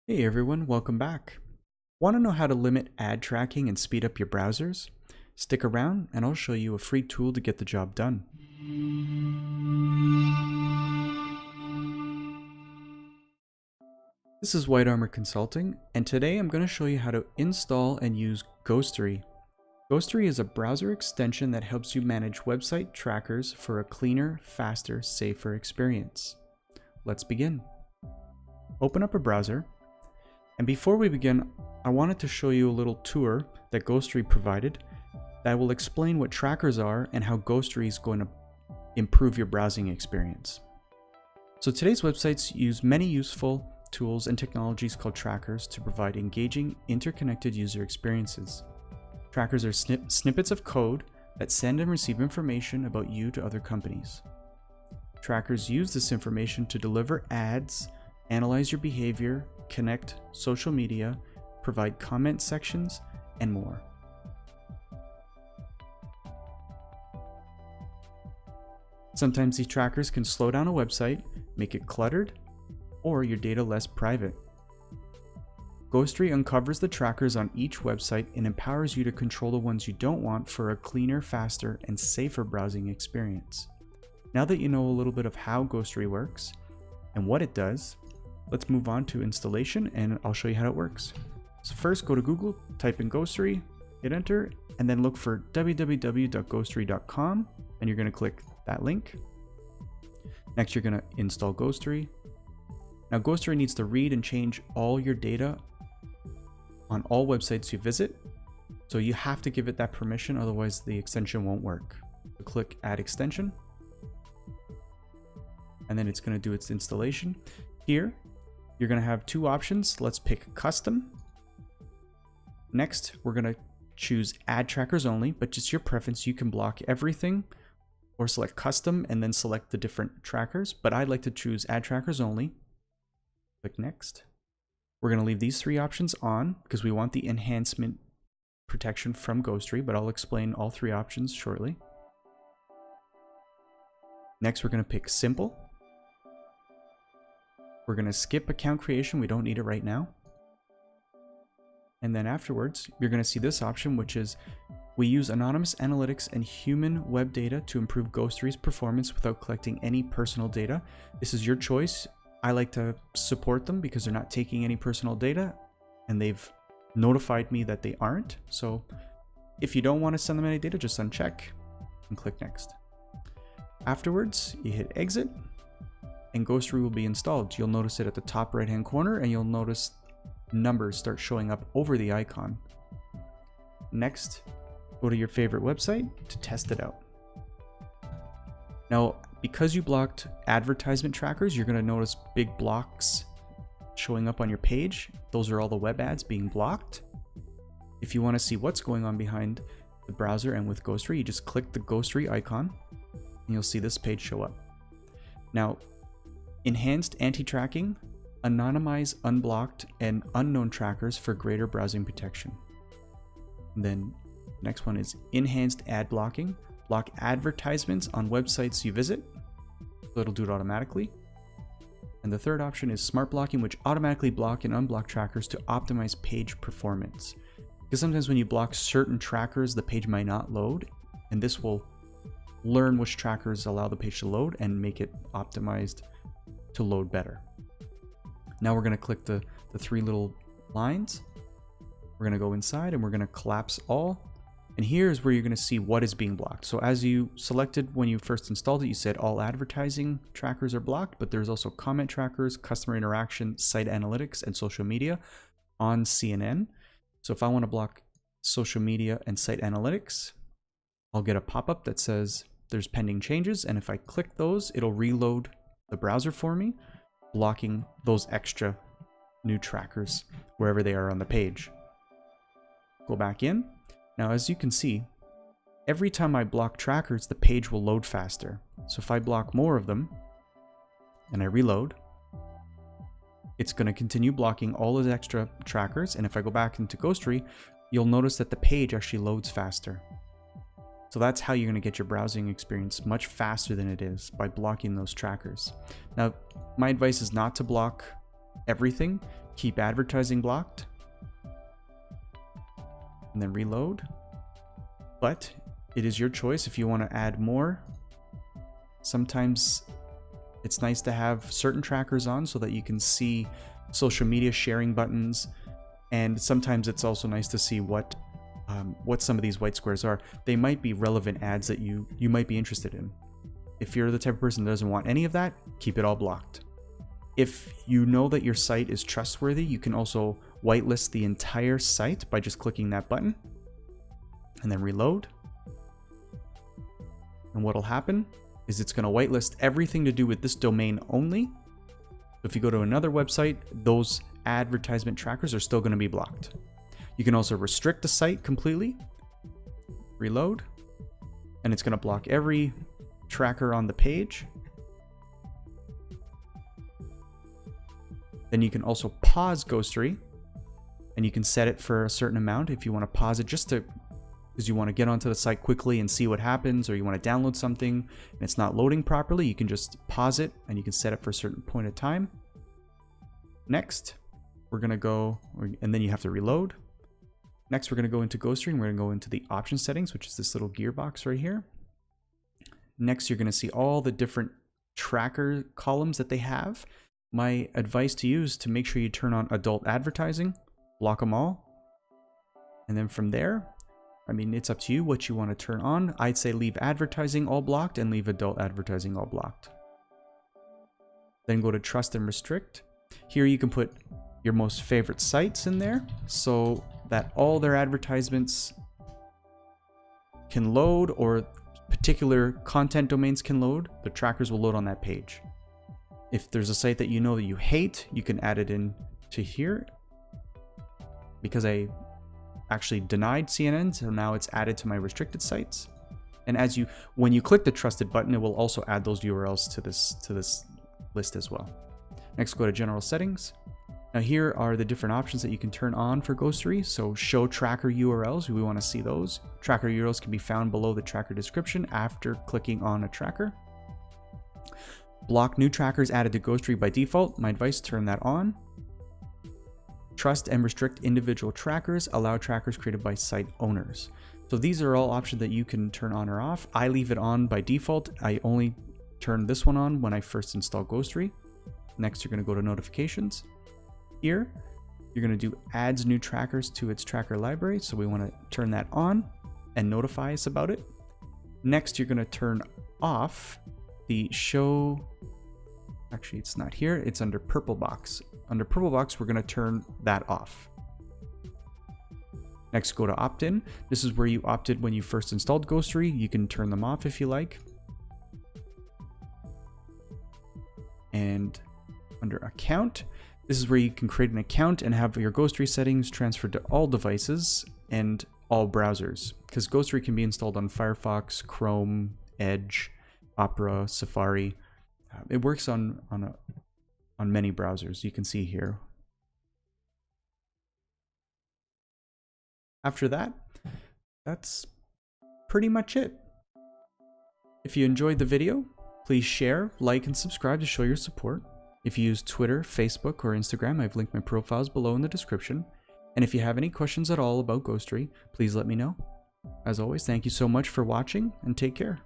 Hey everyone, welcome back. Want to know how to limit ad tracking and speed up your browsers? Stick around and I'll show you a free tool to get the job done. This is White Armor Consulting, and today I'm going to show you how to install and use Ghostery. Ghostery is a browser extension that helps you manage website trackers for a cleaner, faster, safer experience. Let's begin. Open up a browser. And before we begin, I wanted to show you a little tour that Ghostery provided that will explain what trackers are and how Ghostery is going to improve your browsing experience. So today's websites use many useful tools and technologies called trackers to provide engaging, interconnected user experiences. Trackers are snippets of code that send and receive information about you to other companies. Trackers use this information to deliver ads, analyze your behavior, connect social media, provide comment sections, and more. Sometimes these trackers can slow down a website, make it cluttered, or your data less private. Ghostery uncovers the trackers on each website and empowers you to control the ones you don't want for a cleaner, faster, and safer browsing experience. Now that you know a little bit of how Ghostery works and what it does, let's move on to installation and I'll show you how it works. So first go to Google, type in Ghostery, hit enter, and then look for www.ghostery.com and you're going to click that link. Next, you're going to install Ghostery. Now Ghostery needs to read and change all your data on all websites you visit. So you have to give it that permission, otherwise the extension won't work. So click add extension. And then it's going to do its installation. Here, you're going to have two options. Let's pick custom. Next, we're going to choose ad trackers only, but just your preference. You can block everything or select custom and then select the different trackers, but I'd like to choose ad trackers only. Click next. We're going to leave these three options on because we want the enhancement protection from Ghostery, but I'll explain all three options shortly. Next, we're going to pick simple. We're going to skip account creation. We don't need it right now. And then afterwards, you're going to see this option, which is we use anonymous analytics and human web data to improve Ghostery's performance without collecting any personal data. This is your choice. I like to support them because they're not taking any personal data and they've notified me that they aren't. So if you don't want to send them any data, just uncheck and click next. Afterwards, you hit exit and Ghostery will be installed. You'll notice it at the top right hand corner and you'll notice numbers start showing up over the icon. Next, go to your favorite website to test it out. Now, because you blocked advertisement trackers, you're going to notice big blocks showing up on your page. Those are all the web ads being blocked. If you want to see what's going on behind the browser and with Ghostery, you just click the Ghostery icon and you'll see this page show up. Now, enhanced anti-tracking, anonymize unblocked and unknown trackers for greater browsing protection. And then next one is enhanced ad blocking, block advertisements on websites you visit. So it'll do it automatically. And the third option is smart blocking, which automatically block and unblock trackers to optimize page performance. Because sometimes when you block certain trackers, the page might not load, and this will learn which trackers allow the page to load and make it optimized to load better. Now we're going to click the three little lines. We're going to go inside and we're going to collapse all. And here's where you're going to see what is being blocked. So as you selected when you first installed it, you said all advertising trackers are blocked, but there's also comment trackers, customer interaction, site analytics, and social media on CNN. So if I want to block social media and site analytics, I'll get a pop-up that says there's pending changes. And if I click those, it'll reload the browser for me, blocking those extra new trackers wherever they are on the page. Go back in. Now, as you can see, every time I block trackers, the page will load faster. So if I block more of them and I reload, it's going to continue blocking all those extra trackers. And if I go back into Ghostery, you'll notice that the page actually loads faster. So that's how you're going to get your browsing experience much faster than it is, by blocking those trackers. Now, my advice is not to block everything. keep advertising blocked, and then reload. But it is your choice if you want to add more. Sometimes it's nice to have certain trackers on so that you can see social media sharing buttons, and sometimes it's also nice to see what some of these white squares are. They might be relevant ads that you might be interested in. If you're the type of person that doesn't want any of that, keep it all blocked. If you know that your site is trustworthy, you can also whitelist the entire site by just clicking that button and then reload. And what'll happen is it's going to whitelist everything to do with this domain only. So if you go to another website, those advertisement trackers are still going to be blocked. You can also restrict the site completely, reload, and it's going to block every tracker on the page. Then you can also pause Ghostery, and you can set it for a certain amount if you want to pause it just to, because you want to get onto the site quickly and see what happens, or you want to download something and it's not loading properly. You can just pause it and you can set it for a certain point of time. Next, we're going to go, and then you have to reload. Next, we're going to go into Ghostery and we're going to go into the option settings, which is this little gearbox right here. Next, you're going to see all the different tracker columns that they have. My advice to you is to make sure you turn on adult advertising, block them all. And then from there, I mean, it's up to you what you want to turn on. I'd say leave advertising all blocked and leave adult advertising all blocked. Then go to trust and restrict. Here you can put your most favorite sites in there so that all their advertisements can load, or particular content domains can load. The trackers will load on that page. If there's a site that you know that you hate, you can add it in to here. Because I actually denied CNN, so now it's added to my restricted sites. And when you click the trusted button, it will also add those URLs to this list as well. Next, go to general settings. Now here are the different options that you can turn on for Ghostery. So show tracker URLs, we want to see those. Tracker URLs can be found below the tracker description after clicking on a tracker. Block new trackers added to Ghostery by default. My advice, turn that on. Trust and restrict individual trackers. Allow trackers created by site owners. So these are all options that you can turn on or off. I leave it on by default. I only turn this one on when I first install Ghostery. Next, you're going to go to notifications. Here, you're going to do adds new trackers to its tracker library. So we want to turn that on and notify us about it. Next, you're going to turn off the show. Actually, it's not here. It's under purple box. Under purple box, we're going to turn that off. Next, go to opt-in. This is where you opted when you first installed Ghostery. You can turn them off if you like. And under account, this is where you can create an account and have your Ghostery settings transferred to all devices and all browsers. Because Ghostery can be installed on Firefox, Chrome, Edge, Opera, Safari. It works on many browsers. You can see here. After that, that's pretty much it. If you enjoyed the video, please share, like, and subscribe to show your support. If you use Twitter, Facebook, or Instagram, I've linked my profiles below in the description. And if you have any questions at all about Ghostery, please let me know. As always, thank you so much for watching, and take care.